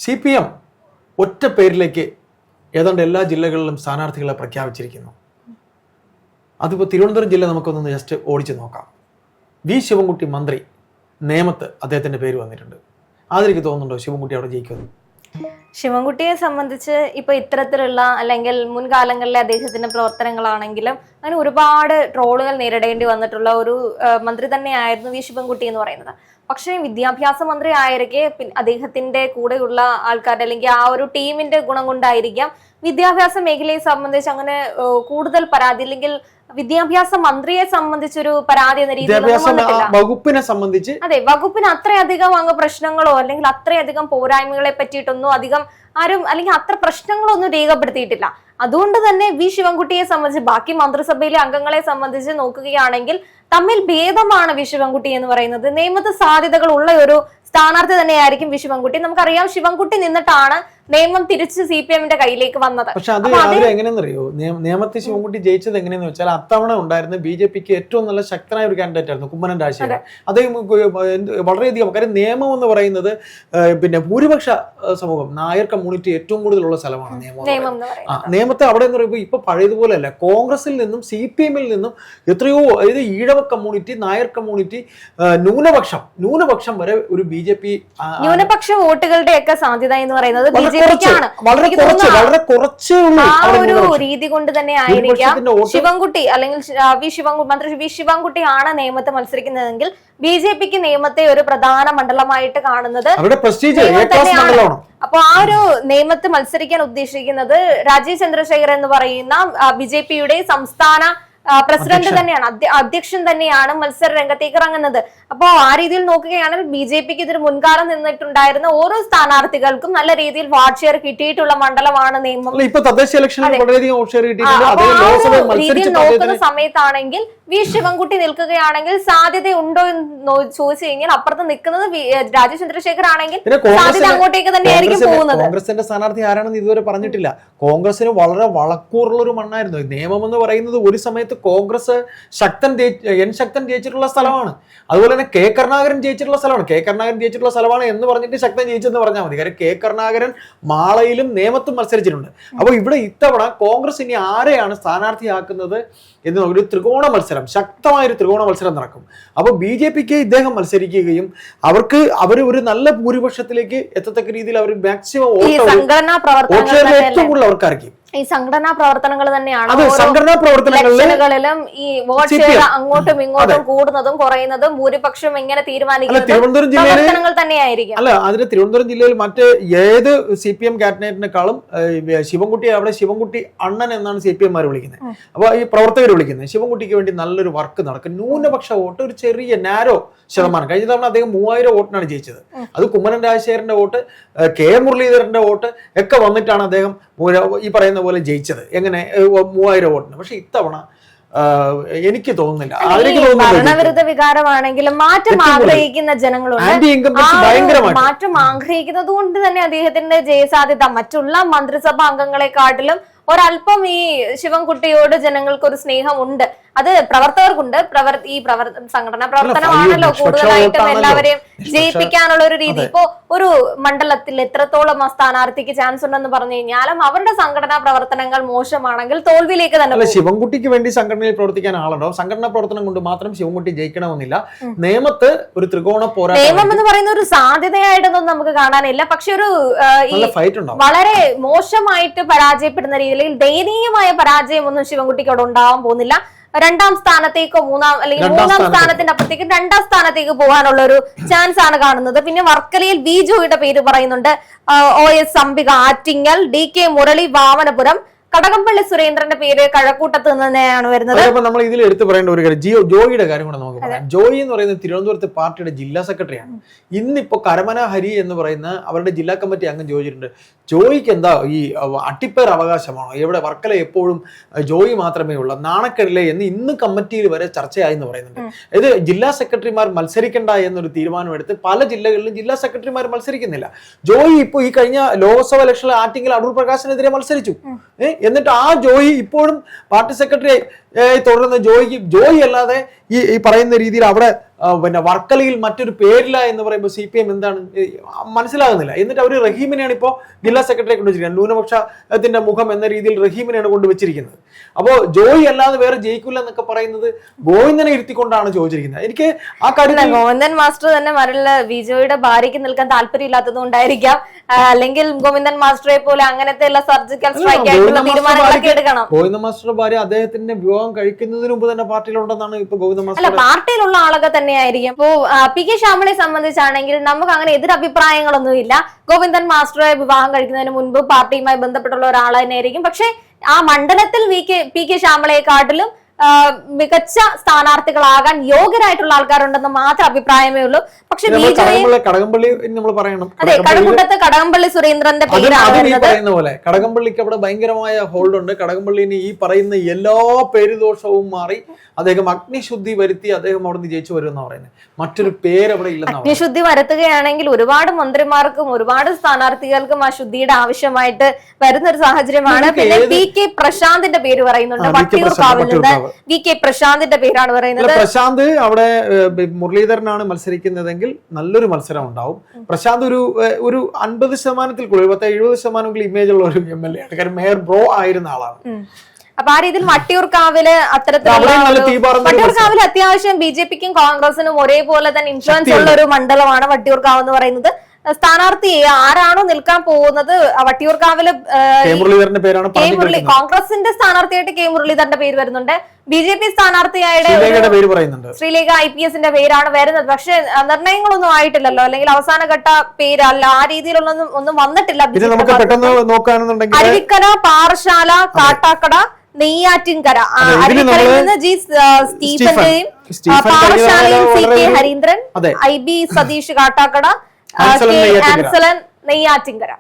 CPM ഒറ്റ പേരിലേക്ക് ഏതാണ്ട് എല്ലാ ജില്ലകളിലും സ്ഥാനാർത്ഥികളെ പ്രഖ്യാപിച്ചിരിക്കുന്നു. അതിപ്പോൾ തിരുവനന്തപുരം ജില്ല നമുക്കൊന്ന് ജസ്റ്റ് ഓടിച്ചു നോക്കാം. വി ശിവൻകുട്ടി മന്ത്രി, നേമത്ത് അദ്ദേഹത്തിന്റെ പേര് വന്നിട്ടുണ്ട്. അതെനിക്ക് തോന്നുന്നുണ്ടോ ശിവൻകുട്ടി അവിടെ ജയിക്കുന്നു? ശിവൻകുട്ടിയെ സംബന്ധിച്ച് ഇപ്പൊ ഇത്തരത്തിലുള്ള അല്ലെങ്കിൽ മുൻകാലങ്ങളിലെ അദ്ദേഹത്തിന്റെ പ്രവർത്തനങ്ങളാണെങ്കിലും അങ്ങനെ ഒരുപാട് ട്രോളുകൾ നേരിടേണ്ടി വന്നിട്ടുള്ള ഒരു മന്ത്രി തന്നെയായിരുന്നു വി ശിവൻകുട്ടി എന്ന് പറയുന്നത്. പക്ഷേ വിദ്യാഭ്യാസ മന്ത്രി ആയിരിക്കെ അദ്ദേഹത്തിന്റെ കൂടെയുള്ള ആൾക്കാരുടെ അല്ലെങ്കിൽ ആ ഒരു ടീമിന്റെ ഗുണം കൊണ്ടായിരിക്കാം വിദ്യാഭ്യാസ മേഖലയെ സംബന്ധിച്ച് അങ്ങനെ കൂടുതൽ പരാതി അല്ലെങ്കിൽ വിദ്യാഭ്യാസ മന്ത്രിയെ സംബന്ധിച്ചൊരു പരാതി എന്ന രീതിയിൽ വകുപ്പിനെ സംബന്ധിച്ച് അതെ വകുപ്പിന് അത്രയധികം അങ്ങ് പ്രശ്നങ്ങളോ അല്ലെങ്കിൽ അത്രയധികം പോരായ്മകളെ പറ്റിയിട്ടൊന്നും അധികം ആരും അല്ലെങ്കിൽ അത്ര പ്രശ്നങ്ങളൊന്നും രേഖപ്പെടുത്തിയിട്ടില്ല. അതുകൊണ്ട് തന്നെ വി ശിവൻകുട്ടിയെ സംബന്ധിച്ച് ബാക്കി മന്ത്രിസഭയിലെ അംഗങ്ങളെ സംബന്ധിച്ച് നോക്കുകയാണെങ്കിൽ തമ്മിൽ ഭേദമാണ് വി ശിവൻകുട്ടി എന്ന് പറയുന്നത്. നേമത്ത് സാധ്യതകൾ ഉള്ള ഒരു സ്ഥാനാർത്ഥി തന്നെയായിരിക്കും വി ശിവൻകുട്ടി. നമുക്കറിയാം ശിവൻകുട്ടി നിന്നിട്ടാണ് നിയമം തിരിച്ച് CPM-ന്റെ കയ്യിലേക്ക് വന്നത്. പക്ഷെ അത് എങ്ങനെയെന്നറിയോ, നേമത്തെ ശിവൻകുട്ടി ജയിച്ചത് എങ്ങനെയെന്ന് വെച്ചാൽ അത്തവണ ഉണ്ടായിരുന്ന BJP-ക്ക് ഏറ്റവും നല്ല ശക്തനായ ഒരു കാൻഡിഡേറ്റ് ആയിരുന്നു കുമ്മനം രാജശേഖരൻ. അദ്ദേഹം വളരെയധികം, കാര്യം നിയമം എന്ന് പറയുന്നത് പിന്നെ ഭൂരിപക്ഷ സമൂഹം നായർ കമ്മ്യൂണിറ്റി ഏറ്റവും കൂടുതലുള്ള സ്ഥലമാണ് നിയമത്തെ. അവിടെ എന്ന് പറയുമ്പോൾ ഇപ്പൊ പഴയതുപോലെ അല്ല, കോൺഗ്രസിൽ നിന്നും CPM-ൽ നിന്നും എത്രയോ, അതായത് ഈഴവ കമ്മ്യൂണിറ്റി, നായർ കമ്മ്യൂണിറ്റി, ന്യൂനപക്ഷം വരെ ഒരു BJP ന്യൂനപക്ഷ വോട്ടുകളുടെ ഒക്കെ സാധ്യത എന്ന് പറയുന്നത് രീതി കൊണ്ട് തന്നെ ആയിരിക്കാം ശിവൻകുട്ടി അല്ലെങ്കിൽ മന്ത്രി വി ശിവൻകുട്ടിയാണ് നിയമത്തെ മത്സരിക്കുന്നതെങ്കിൽ BJP-ക്ക് നിയമത്തെ ഒരു പ്രധാന മണ്ഡലമായിട്ട് കാണുന്നത് തന്നെയാണ്. അപ്പൊ ആ ഒരു നിയമത്ത് മത്സരിക്കാൻ ഉദ്ദേശിക്കുന്നത് രാജീവ് ചന്ദ്രശേഖർ എന്ന് പറയുന്ന BJP-യുടെ സംസ്ഥാന പ്രസിഡന്റ് തന്നെയാണ്, അധ്യക്ഷൻ തന്നെയാണ് മത്സര രംഗത്തേക്ക് ഇറങ്ങുന്നത്. അപ്പോ ആ രീതിയിൽ നോക്കുകയാണെങ്കിൽ BJP-ക്ക് ഇതിന് മുൻകാലം നിന്നിട്ടുണ്ടായിരുന്ന ഓരോ സ്ഥാനാർത്ഥികൾക്കും നല്ല രീതിയിൽ വാർഡ് ഷെയർ കിട്ടിയിട്ടുള്ള മണ്ഡലമാണ് നിയമം. രീതിയിൽ നോക്കുന്ന സമയത്താണെങ്കിൽ വി ശിവൻകുട്ടി നിൽക്കുകയാണെങ്കിൽ സാധ്യതയുണ്ടോ എന്ന് ചോദിച്ചു കഴിഞ്ഞാൽ അപ്പുറത്ത് നിൽക്കുന്നത് രാജീവ് ചന്ദ്രശേഖർ ആണെങ്കിൽ സാധ്യത അങ്ങോട്ടേക്ക് തന്നെയായിരിക്കും പോകുന്നത്. കോൺഗ്രസിന്റെ സ്ഥാനാർത്ഥി ആരാണെന്ന് ഇതുവരെ പറഞ്ഞിട്ടില്ല. കോൺഗ്രസിന് വളരെ വളക്കൂറുള്ള ഒരു മണ്ണായിരുന്നു നിയമം എന്ന് പറയുന്നത്. ഒരു സമയത്ത് കോൺഗ്രസ് ശക്തൻ ജയിച്ചിട്ടുള്ള സ്ഥലമാണ്. അതുപോലെ തന്നെ കെ കരുണാകരൻ ജയിച്ചിട്ടുള്ള സ്ഥലമാണ് എന്ന് പറഞ്ഞിട്ട് ശക്തൻ ജയിച്ചെന്ന് പറഞ്ഞാൽ മതി. കാര്യം കെ കരുണാകരൻ മാളയിലും നേമത്തും മത്സരിച്ചിട്ടുണ്ട്. അപ്പൊ ഇവിടെ ഇത്തവണ കോൺഗ്രസ് ഇനി ആരെയാണ് സ്ഥാനാർത്ഥിയാക്കുന്നത് എന്ന് ഒരു ത്രികോണ മത്സരം, ശക്തമായൊരു ത്രികോണ മത്സരം നടക്കും. അപ്പൊ BJP-ക്ക് ഇദ്ദേഹം മത്സരിക്കുകയും അവർ ഒരു നല്ല ഭൂരിപക്ഷത്തിലേക്ക് എത്തത്തക്ക രീതിയിൽ അവർ മാക്സിമം ഏറ്റവും കൂടുതൽ അവർക്കായിരിക്കും. ഈ സംഘടനാ പ്രവർത്തനങ്ങൾ തന്നെയാണ് സംഘടനാ പ്രവർത്തനങ്ങളിലും ഈ വോട്ട് ഷെയർ അങ്ങോട്ടും ഇങ്ങോട്ടും കൂടുന്നതും കുറയുന്നതും ഭൂരിപക്ഷം എങ്ങനെ തിരുവനന്തപുരം ജില്ലയിൽ തന്നെയായിരിക്കും. അല്ല, അതിന് തിരുവനന്തപുരം ജില്ലയിൽ മറ്റ് ഏത് CPM കാബിനറ്റിനെക്കാളും ശിവൻകുട്ടി, അവിടെ ശിവൻകുട്ടി അണ്ണൻ എന്നാണ് CPM-മാർ വിളിക്കുന്നത്. അപ്പൊ ഈ പ്രവർത്തകർ വിളിക്കുന്നത് ശിവൻകുട്ടിക്ക് വേണ്ടി നല്ലൊരു വർക്ക് നടക്കും. ന്യൂനപക്ഷ വോട്ട് ഒരു ചെറിയ നാരോ ശതമാനം. കഴിഞ്ഞ തവണ അദ്ദേഹം 3000 വോട്ടിനാണ് ജയിച്ചത്. അത് കുമ്മനം രാജശേഖരന്റെ വോട്ട്, K മുരളീധരന്റെ വോട്ട് ഒക്കെ വന്നിട്ടാണ് അദ്ദേഹം ഈ പറയുന്ന പോലെ ജയിച്ചത്. എങ്ങനെ 3000 വോട്ടിന്. പക്ഷെ ഇത്തവണ എനിക്ക് തോന്നുന്നില്ല. ഭരണവിരുദ്ധ വികാരമാണെങ്കിലും മാറ്റം ആഗ്രഹിക്കുന്ന ജനങ്ങളുണ്ട്. മാറ്റം ആഗ്രഹിക്കുന്നത് കൊണ്ട് തന്നെ അദ്ദേഹത്തിന്റെ ജയസാധ്യത മറ്റുള്ള മന്ത്രിസഭാ അംഗങ്ങളെക്കാട്ടിലും ഒരല്പം ഈ ശിവൻകുട്ടിയോട് ജനങ്ങൾക്ക് ഒരു സ്നേഹമുണ്ട്. അത് പ്രവർത്തകർക്കുണ്ട്. സംഘടനാ പ്രവർത്തനമാണല്ലോ കൂടുതലായിട്ടും എല്ലാവരെയും ജയിപ്പിക്കാനുള്ള ഒരു രീതി. ഇപ്പോ ഒരു മണ്ഡലത്തിൽ എത്രത്തോളം ആ സ്ഥാനാർത്ഥിക്ക് ചാൻസ് ഉണ്ടെന്ന് പറഞ്ഞു കഴിഞ്ഞാലും അവരുടെ സംഘടനാ പ്രവർത്തനങ്ങൾ മോശമാണെങ്കിൽ തോൽവിയിലേക്ക് തന്നെ. ശിവൻകുട്ടിക്ക് വേണ്ടി സംഘടനയിൽ പ്രവർത്തിക്കാൻ ആളുണ്ടാവും. സംഘടനാ പ്രവർത്തനം കൊണ്ട് മാത്രം ശിവൻകുട്ടി ജയിക്കണമെന്നില്ല. നിയമത്ത് ഒരു ത്രികോണ പോരാട്ടം, നിയമം എന്ന് പറയുന്ന ഒരു സാധ്യതയായിട്ടൊന്നും നമുക്ക് കാണാനില്ല. പക്ഷെ ഒരു വളരെ മോശമായിട്ട് പരാജയപ്പെടുന്ന രീതിയിൽ ദയനീയമായ പരാജയമൊന്നും ശിവൻകുട്ടിക്ക് അവിടെ ഉണ്ടാവാൻ പോകുന്നില്ല. 2ാം സ്ഥാനത്തേക്കോ അല്ലെങ്കിൽ 3ാം സ്ഥാനത്തിന്റെ അപ്പുറത്തേക്ക് 2ാം സ്ഥാനത്തേക്ക് പോകാനുള്ള ഒരു ചാൻസ് ആണ് കാണുന്നത്. പിന്നെ വർക്കലയിൽ ബിജോയുടെ പേര് പറയുന്നുണ്ട്, OS അംബിക ആറ്റിങ്ങൽ, DK മുരളി വാമനപുരം, കടകംപള്ളി സുരേന്ദ്രന്റെ പേര് കഴക്കൂട്ടത്ത് തന്നെയാണ് വരുന്നത്. നമ്മൾ ഇതിൽ എടുത്തു പറയേണ്ട ഒരു കാര്യം ജോയിയുടെ കാര്യം കൂടെ നമുക്ക് പറയാം. ജോയി എന്ന് പറയുന്നത് തിരുവനന്തപുരത്ത് പാർട്ടിയുടെ ജില്ലാ സെക്രട്ടറിയാണ്. ഇന്നിപ്പോ കരമന ഹരി എന്ന് പറയുന്ന അവരുടെ ജില്ലാ കമ്മിറ്റി അംഗം ചോദിച്ചിട്ടുണ്ട്, ജോയിക്ക് എന്താ ഈ അട്ടിപ്പേർ അവകാശമാണോ, എവിടെ വർക്കല എപ്പോഴും ജോയി മാത്രമേ ഉള്ളൂ, നാണക്കേടില്ലേ എന്ന് ഇന്ന് കമ്മിറ്റിയിൽ വരെ ചർച്ചയായി എന്ന് പറയുന്നുണ്ട്. ഇത് ജില്ലാ സെക്രട്ടറിമാർ മത്സരിക്കണ്ട എന്നൊരു തീരുമാനമെടുത്ത് പല ജില്ലകളിലും ജില്ലാ സെക്രട്ടറിമാർ മൽസരിക്കുന്നില്ല. ജോയി ഇപ്പോ ഈ കഴിഞ്ഞ ലോക്സഭ ഇലക്ഷനിൽ ആറ്റിങ്ങൽ അടൂർ പ്രകാശിനെതിരെ മത്സരിച്ചു. എന്നിട്ട് ആ ജോയി ഇപ്പോഴും പാർട്ടി സെക്രട്ടറി തുടർന്ന് ജോയി അല്ലാതെ ഈ പറയുന്ന രീതിയിൽ അവിടെ പിന്നെ വർക്കലയിൽ മറ്റൊരു പേരില്ല എന്ന് പറയുമ്പോൾ CPM എന്താണ് മനസ്സിലാകുന്നില്ല. എന്നിട്ട് അവർ റഹീമിനെയാണ് ഇപ്പോൾ ജില്ലാ സെക്രട്ടറിയെ കൊണ്ടുവച്ചിരിക്കുന്നത്. ന്യൂനപക്ഷത്തിന്റെ മുഖം എന്ന രീതിയിൽ റഹീമിനെയാണ് കൊണ്ടുവച്ചിരിക്കുന്നത്. അപ്പോൾ ജോയി അല്ലാതെ വേറെ ജയിക്കില്ല എന്നൊക്കെ പറയുന്നത് ഗോവിന്ദനെ ഇരുത്തിക്കൊണ്ടാണ് ചോദിച്ചിരിക്കുന്നത്. എനിക്ക് ആ കാര്യത്തിൽ ഗോവിന്ദൻ മാസ്റ്റർ തന്നെ മരളിൽ വിജോയുടെ ഭാര്യയ്ക്ക് നിൽക്കാൻ താല്പര്യമില്ലാത്തത് കൊണ്ടായിരിക്കാം, അല്ലെങ്കിൽ ഗോവിന്ദൻ മാസ്റ്ററെ പോലെ അങ്ങനത്തെ സർജിക്കൽ സ്ട്രൈക്ക് ആയിട്ടുള്ള തീരുമാനങ്ങളൊക്കെ എടുക്കണം. ഗോവിന്ദ മാസ്റ്റർ ഭാര്യ അദ്ദേഹത്തിന്റെ വിവാഹം കഴിക്കുന്നതിന് മുമ്പ് തന്നെ പാർട്ടിയിലുണ്ടെന്നാണ് ഇപ്പൊ ഗോവിന്ദ മാസ്റ്റർ. അല്ല, പാർട്ടിയിലുള്ള ആളൊക്കെ തന്നെയായിരിക്കും. ഇപ്പോ PK ശ്യാമളയെ സംബന്ധിച്ചാണെങ്കിൽ നമുക്ക് അങ്ങനെ എതിരഭിപ്രായങ്ങളൊന്നുമില്ല. ഗോവിന്ദൻ മാസ്റ്ററെ വിവാഹം കഴിക്കുന്നതിന് മുൻപ് പാർട്ടിയുമായി ബന്ധപ്പെട്ടുള്ള ഒരാൾ തന്നെയായിരിക്കും. പക്ഷെ ആ മണ്ഡലത്തിൽ PK ശ്യാമളയെക്കാട്ടിലും മികച്ച സ്ഥാനാർത്ഥികളാകാൻ യോഗ്യരായിട്ടുള്ള ആൾക്കാരുണ്ടെന്ന് മാത്രം അഭിപ്രായമേ ഉള്ളൂ. പക്ഷെ കടകംപള്ളി നമ്മൾ പറയണം. അതെ, കഴക്കൂട്ടത്ത് കടകംപള്ളി സുരേന്ദ്രന്റെ പേരാണ് പോലെ. കടകംപള്ളിക്ക് അവിടെ ഭയങ്കരമായ ഹോൾഡ് ഉണ്ട്. കടകംപള്ളിന് ഈ പറയുന്ന എല്ലാ പേരുദോഷവും മാറി അദ്ദേഹം അഗ്നിശുദ്ധി വരുത്തി അദ്ദേഹം അവിടെ നിന്ന് ജയിച്ചു വരും എന്നാ പറയുന്നത്. മറ്റൊരു പേര് അവിടെ ഇല്ലെന്നാണ്. അഗ്നിശുദ്ധി വരുത്തുകയാണെങ്കിൽ ഒരുപാട് മന്ത്രിമാർക്കും ഒരുപാട് സ്ഥാനാർത്ഥികൾക്കും ആ ശുദ്ധിയുടെ ആവശ്യമായിട്ട് വരുന്ന ഒരു സാഹചര്യമാണ്. പിന്നെ PK പ്രശാന്തിന്റെ പേര് പറയുന്നുണ്ട്. വട്ടിയൂർക്കാവിൽ നിന്ന് VK പ്രശാന്തിന്റെ പേരാണ് പറയുന്നത്. പ്രശാന്ത് അവിടെ മുരളീധരനാണ് മത്സരിക്കുന്നതെങ്കിൽ നല്ലൊരു മത്സരം ഉണ്ടാവും. പ്രശാന്ത് ഒരു 50% കൂടുതൽ 70% ഇമേജ് ഉള്ള ഒരു MLA ആണ്. കാരണം മേയർ ബ്രോ ആയിരുന്ന ആളാണ്. അപ്പൊ ആ രീതിയിൽ വട്ടിയൂർക്കാവില് വട്ടിയൂർക്കാവിൽ അത്യാവശ്യം BJPക്കും കോൺഗ്രസിനും ഒരേപോലെ തന്നെ ഇൻഫ്ലുവൻസ് ഉള്ള ഒരു മണ്ഡലമാണ് വട്ടിയൂർക്കാവ് എന്ന് പറയുന്നത്. സ്ഥാനാർത്ഥി ആരാണോ നിൽക്കാൻ പോകുന്നത് വട്ടിയൂർക്കാവില് കോൺഗ്രസിന്റെ സ്ഥാനാർത്ഥിയായിട്ട് K മുരളീധരന്റെ പേര് വരുന്നുണ്ട്. BJP സ്ഥാനാർത്ഥിയായിട്ട് ശ്രീലേഖ IPSന്റെ പേരാണ് വരുന്നത്. പക്ഷെ നിർണയങ്ങളൊന്നും ആയിട്ടില്ലല്ലോ, അല്ലെങ്കിൽ അവസാനഘട്ട പേരല്ല, ആ രീതിയിലുള്ളൊന്നും വന്നിട്ടില്ല. അരുവിക്കര, പാറശാല, കാട്ടാക്കട, നെയ്യാറ്റിൻകര, അരുവിക്കരയിൽ നിന്ന് G സ്റ്റീഫന്റെയും പാറശാലയിൽ CK Harindran, IB Satheesh Kattakada, Ansalan Neyyattinkara.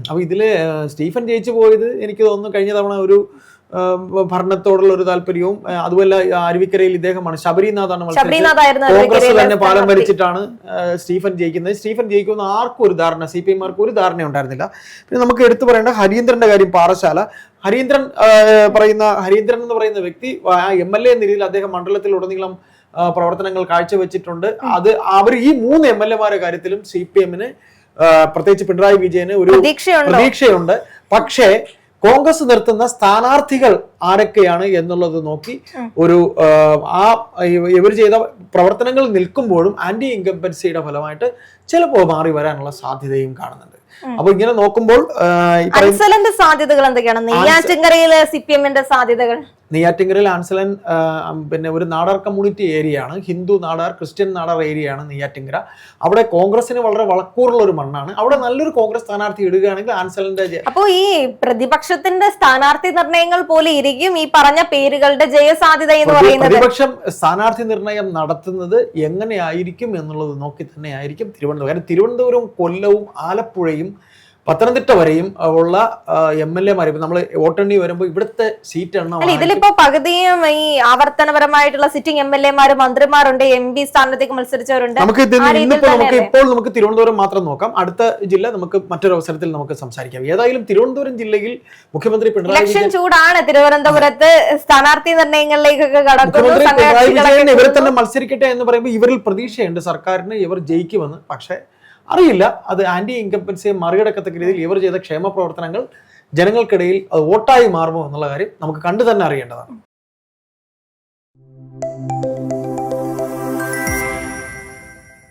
അപ്പൊ ഇതില് സ്റ്റീഫൻ ജയിച്ചു പോയത് എനിക്ക് തോന്നുന്നു കഴിഞ്ഞ തവണ ഒരു ഭരണത്തോടുള്ള ഒരു താല്പര്യവും, അതുപോലെ അരുവിക്കരയിൽ ഇദ്ദേഹമാണ് ശബരിനാഥാണ് കോൺഗ്രസ് തന്നെ പാലം ഭരിച്ചിട്ടാണ് സ്റ്റീഫൻ ജയിക്കുന്നത്. സ്റ്റീഫൻ ജയിക്കുന്ന ആർക്കും ഒരു ധാരണ, CPM-മാർക്ക് ഒരു ധാരണ ഉണ്ടായിരുന്നില്ല. പിന്നെ നമുക്ക് എടുത്തു പറയേണ്ട ഹരീന്ദ്രന്റെ കാര്യം. പാറശാല ഹരീന്ദ്രൻ എന്ന് പറയുന്ന വ്യക്തി MLA എന്ന രീതിയിൽ അദ്ദേഹം മണ്ഡലത്തിൽ ഉടനീളം പ്രവർത്തനങ്ങൾ കാഴ്ചവെച്ചിട്ടുണ്ട്. അവർ ഈ 3 MLA-മാരുടെ കാര്യത്തിലും CPM-ന് പ്രത്യേകിച്ച് പിണറായി വിജയന് ഒരു പ്രതീക്ഷയുണ്ട്. പക്ഷേ കോൺഗ്രസ് നിർത്തുന്ന സ്ഥാനാർത്ഥികൾ ആരൊക്കെയാണ് എന്നുള്ളത് നോക്കി ഇവർ ചെയ്ത പ്രവർത്തനങ്ങൾ നിൽക്കുമ്പോഴും ആന്റി ഇൻകംബൻസിയുടെ ഫലമായിട്ട് ചിലപ്പോൾ മാറി വരാനുള്ള സാധ്യതയും കാണുന്നുണ്ട്. അപ്പൊ ഇങ്ങനെ നോക്കുമ്പോൾ സാധ്യതകൾ എന്തൊക്കെയാണ്? നെയ്യാറ്റിൻകരയിലെ CPM-ന്റെ സാധ്യതകൾ. നെയ്യാറ്റിൻകരയിൽ ആൻസലൻ പിന്നെ ഒരു നാടാർ കമ്മ്യൂണിറ്റി ഏരിയയാണ്, ഹിന്ദു നാടാർ ക്രിസ്ത്യൻ നാടാർ ഏരിയയാണ് നെയ്യാറ്റിൻകര. അവിടെ കോൺഗ്രസിന് വളരെ വളക്കൂറുള്ള ഒരു മണ്ണാണ്. അവിടെ നല്ലൊരു കോൺഗ്രസ് സ്ഥാനാർത്ഥി ഇടുകയാണെങ്കിൽ ആൻസലന്റെ. അപ്പോ ഈ പ്രതിപക്ഷത്തിന്റെ സ്ഥാനാർത്ഥി നിർണയങ്ങൾ പോലെ ഇരിക്കും ഈ പറഞ്ഞ പേരുകളുടെ ജയസാധ്യത എന്ന് പറയുന്നത്. പ്രതിപക്ഷം സ്ഥാനാർത്ഥി നിർണയം നടത്തുന്നത് എങ്ങനെയായിരിക്കും എന്നുള്ളത് നോക്കി തന്നെ ആയിരിക്കും തിരുവനന്തപുരം. തിരുവനന്തപുരവും കൊല്ലവും ആലപ്പുഴയും പത്തനംതിട്ട വരെയും ഉള്ള MLA-മാരെ നമ്മൾ വോട്ടെണ്ണി വരുമ്പോൾ ഇവിടുത്തെ സീറ്റ് എണ്ണം ഇതിലിപ്പോ പകുതിയും ഈ ആവർത്തനപരമായിട്ടുള്ള സിറ്റിംഗ് MLA-മാര്, മന്ത്രിമാരുണ്ട്, MP സ്ഥാനത്തേക്ക് മത്സരിച്ചവരുണ്ട്. നമുക്ക് തിരുവനന്തപുരം മാത്രം നോക്കാം. അടുത്ത ജില്ല നമുക്ക് മറ്റൊരു അവസരത്തിൽ നമുക്ക് സംസാരിക്കാം. ഏതായാലും തിരുവനന്തപുരം ജില്ലയിൽ മുഖ്യമന്ത്രി പിണറായി ഇലക്ഷൻ ചൂടാണ്. തിരുവനന്തപുരത്ത് സ്ഥാനാർത്ഥി നിർണയങ്ങളിലേക്കൊക്കെ കടക്കുന്നു. ഇവരെ തന്നെ മത്സരിക്കട്ടെ എന്ന് പറയുമ്പോൾ ഇവരിൽ പ്രതീക്ഷയുണ്ട് സർക്കാരിന് ഇവർ ജയിക്കുമെന്ന്. പക്ഷേ അറിയില്ല, അത് ആന്റി ഇൻകംബൻസിയെ മറികടക്കത്തക്ക രീതിയിൽ ഇവർ ചെയ്ത ക്ഷേമ പ്രവർത്തനങ്ങൾ ജനങ്ങൾക്കിടയിൽ അത് വോട്ടായി മാറുമോ എന്നുള്ള കാര്യം നമുക്ക് കണ്ടു തന്നെ അറിയേണ്ടതാണ്.